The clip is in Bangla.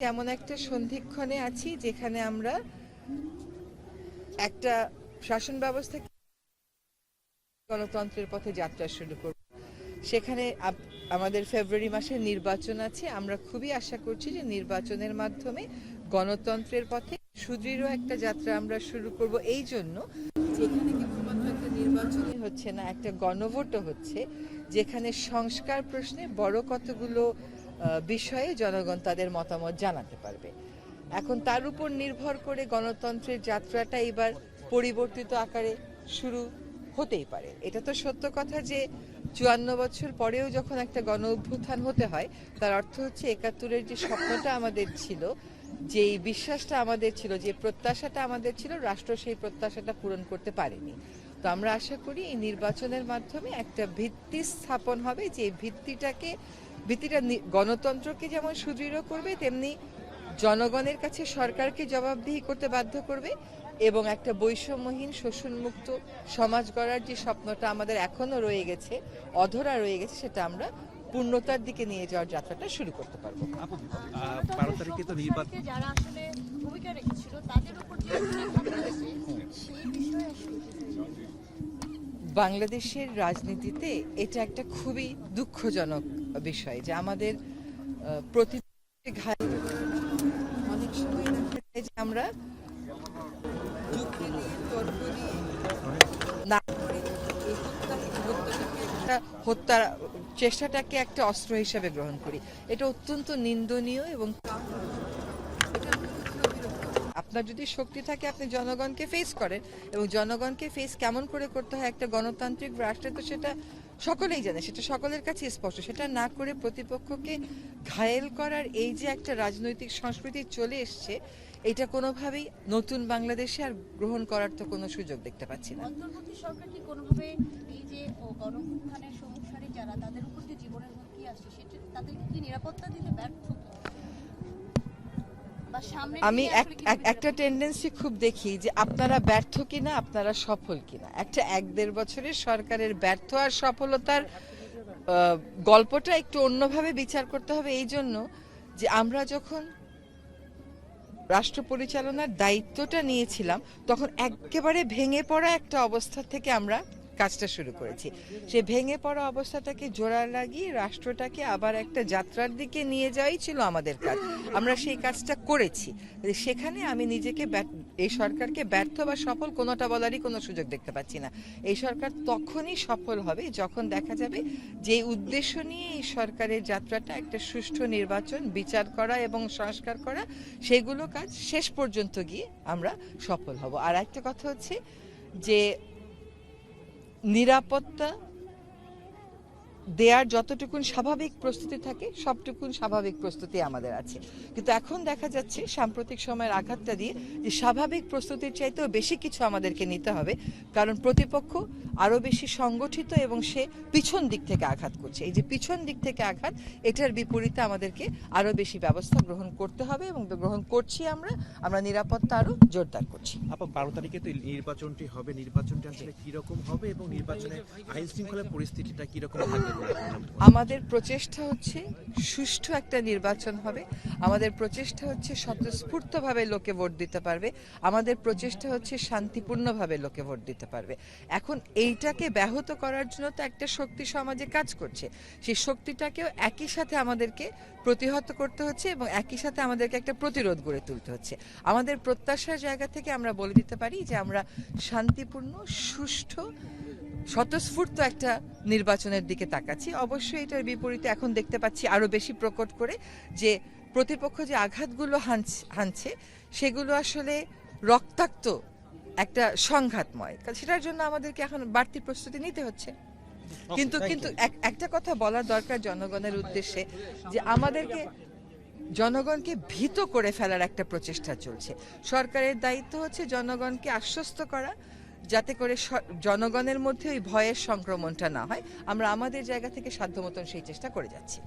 এমন একটা সন্ধিক্ষণে আছি যেখানে আমরা একটা শাসন ব্যবস্থা গণতন্ত্রের পথে যাত্রা শুরু করব। সেখানে আমাদের ফেব্রুয়ারি মাসে নির্বাচন আছে। আমরা খুবই আশা করছি যে নির্বাচনের মাধ্যমে গণতন্ত্রের পথে সুদৃঢ় একটা যাত্রা আমরা শুরু করব। এই জন্য যেখানে কেবলমাত্র একটা নির্বাচনই হচ্ছে না, একটা গণভোটও হচ্ছে, যেখানে সংস্কার প্রশ্নে বড় কতগুলো বিষয়ে জনগণ তাদের মতামত জানাতে পারবে। এখন তার উপর নির্ভর করে গণতন্ত্রের যাত্রাটা এবার পরিবর্তিত আকারে শুরু হতেই পারে। এটা তো সত্য কথা যে ৫৪ বছর পরেও যখন একটা গণ অভ্যুত্থান হতে হয়, তার অর্থ হচ্ছে ৭১-এর যে স্বপ্নটা আমাদের ছিল, যেই বিশ্বাসটা আমাদের ছিল, যে প্রত্যাশাটা আমাদের ছিল, রাষ্ট্র সেই প্রত্যাশাটা পূরণ করতে পারেনি। তো আমরা আশা করি এই নির্বাচনের মাধ্যমে একটা ভিত্তি স্থাপন হবে, যে ভিত্তিটা গণতন্ত্রকে যেমন সুদৃঢ় করবে, তেমনি জনগণের কাছে সরকারকে জবাবদিহি করতে বাধ্য করবে, এবং একটা বৈষম্যহীন শোষণমুক্ত সমাজ গড়ার যে স্বপ্নটা আমাদের এখনো রয়ে গেছে, অধরা রয়ে গেছে, সেটা আমরা পূর্ণতার দিকে নিয়ে যাওয়ার যাত্রাটা শুরু করতে পারবো। ১২ তারিখে তো নির্বাচন, যারা আসলে ভূমিকা রেখেছিল তাদের উপর বাংলাদেশের রাজনীতিতে এটা একটা খুবই দুঃখজনক বিষয় যে আমাদের প্রতিটি ঘাত অনেক সময় দেখা যায় যে আমরা যুক্তি দিয়ে তর্ক দিয়ে না করে এই হত্যার চেষ্টাটাকে একটা অস্ত্র হিসেবে গ্রহণ করি। এটা অত্যন্ত নিন্দনীয় এবং আপনার যদি শক্তি থাকে আপনি জনগণকে ফেস করেন, এবং জনগণকে ফেস কেমন করে করতে হয় একটা গণতান্ত্রিক রাষ্ট্রে, তো সেটা সকলেই জানে, সেটা সকলের কাছে স্পষ্ট। সেটা না করে প্রতিপক্ষকে ঘায়েল করার এই যে একটা রাজনৈতিক সংস্কৃতি চলে এসছে, এটা কোনোভাবেই নতুন বাংলাদেশে আর গ্রহণ করার তো কোনো সুযোগ দেখতে পাচ্ছি না। অন্তর্বর্তী সরকার কি কোনোভাবে এই যে গণঅভ্যুত্থানের সমস্যারে যারা তাদের উপর যে জীবনের হুমকি আসছে সেটা তাদের কি নিরাপত্তা দিতে ব্যর্থ? আমি একটা টেন্ডেন্সি খুব দেখি যে আপনারা ব্যর্থ কিনা, আপনারা সফল কিনা। একটা ১-১.৫ বছরের সরকারের ব্যর্থ আর সফলতার গল্পটা একটু অন্যভাবে বিচার করতে হবে। এই জন্য যে আমরা যখন রাষ্ট্র পরিচালনার দায়িত্বটা নিয়েছিলাম, তখন একেবারে ভেঙে পড়া একটা অবস্থা থেকে আমরা কাজটা শুরু করেছি। সেই ভেঙে পড়া অবস্থাটাকে জোড়া লাগিয়ে রাষ্ট্রটাকে আবার একটা যাত্রার দিকে নিয়ে যাওয়াই ছিল আমাদের কাজ। আমরা সেই কাজটা করেছি। সেখানে আমি নিজেকে এই সরকারকে ব্যর্থ বা সফল কোনোটা বলারই কোনো সুযোগ দেখতে পাচ্ছি না। এই সরকার তখনই সফল হবে যখন দেখা যাবে যে উদ্দেশ্য নিয়ে এই সরকারের যাত্রাটা একটা সুষ্ঠু নির্বাচন, বিচার করা এবং সংস্কার করা, সেগুলো কাজ শেষ পর্যন্ত গিয়ে আমরা সফল হব। আর একটা কথা হচ্ছে যে নিরাপত্তা দেয়ার যতটুকুন স্বাভাবিক প্রস্তুতি থাকে, সবটুকুন স্বাভাবিক প্রস্তুতি আমাদের আছে। কিন্তু এখন দেখা যাচ্ছে সাম্প্রতিক সময়ের আঘাতটা দিয়ে যে স্বাভাবিক প্রস্তুতির চাইতেও বেশি কিছু আমাদেরকে নিতে হবে, কারণ প্রতিপক্ষ আরও বেশি সংগঠিত এবং সে পিছন দিক থেকে আঘাত করছে। এই যে পিছন দিক থেকে আঘাত, এটার বিপরীতে আমাদেরকে আরও বেশি ব্যবস্থা গ্রহণ করতে হবে, এবং গ্রহণ করছি। আমরা নিরাপত্তা আরও জোরদার করছি। ১২ তারিখে তো নির্বাচনটি হবে, নির্বাচনটি আসলে কিরকম হবে এবং নির্বাচনে আইন শৃঙ্খলার পরিস্থিতিটা কিরকম থাকবে? আমাদের প্রচেষ্টা হচ্ছে সুষ্ঠু একটা নির্বাচন হবে। আমাদের প্রচেষ্টা হচ্ছে স্বতঃস্ফূর্তভাবে লোকে ভোট দিতে পারবে। আমাদের প্রচেষ্টা হচ্ছে শান্তিপূর্ণভাবে লোকে ভোট দিতে পারবে। এখন এইটাকে ব্যাহত করার জন্য তো একটা শক্তি সমাজে কাজ করছে। সেই শক্তিটাকেও একই সাথে আমাদেরকে প্রতিহত করতে হচ্ছে, এবং একই সাথে আমাদেরকে একটা প্রতিরোধ গড়ে তুলতে হচ্ছে। আমাদের প্রত্যাশার জায়গা থেকে আমরা বলে দিতে পারি যে আমরা শান্তিপূর্ণ, সুষ্ঠু, স্বতঃস্ফূর্ত একটা নির্বাচনের দিকে তাকাচ্ছি। অবশ্যই এটার বিপরীতে এখন দেখতে পাচ্ছি আরো বেশি প্রকট করে যে প্রতিপক্ষ যে আঘাতগুলো হানছে, সেগুলো আসলে রক্তাক্ত, একটা সংঘাতময়। সেটার জন্য আমাদেরকে এখন বাড়তি প্রস্তুতি নিতে হচ্ছে। কিন্তু একটা কথা বলার দরকার জনগণের উদ্দেশ্যে, যে আমাদেরকে জনগণকে ভীত করে ফেলার একটা প্রচেষ্টা চলছে। সরকারের দায়িত্ব হচ্ছে জনগণকে আশ্বস্ত করা, যাতে করে জনগণের মধ্যে ওই ভয়ের সংক্রমণটা না হয়। আমরা আমাদের জায়গা থেকে সাধ্য মতন সেই চেষ্টা করে যাচ্ছি।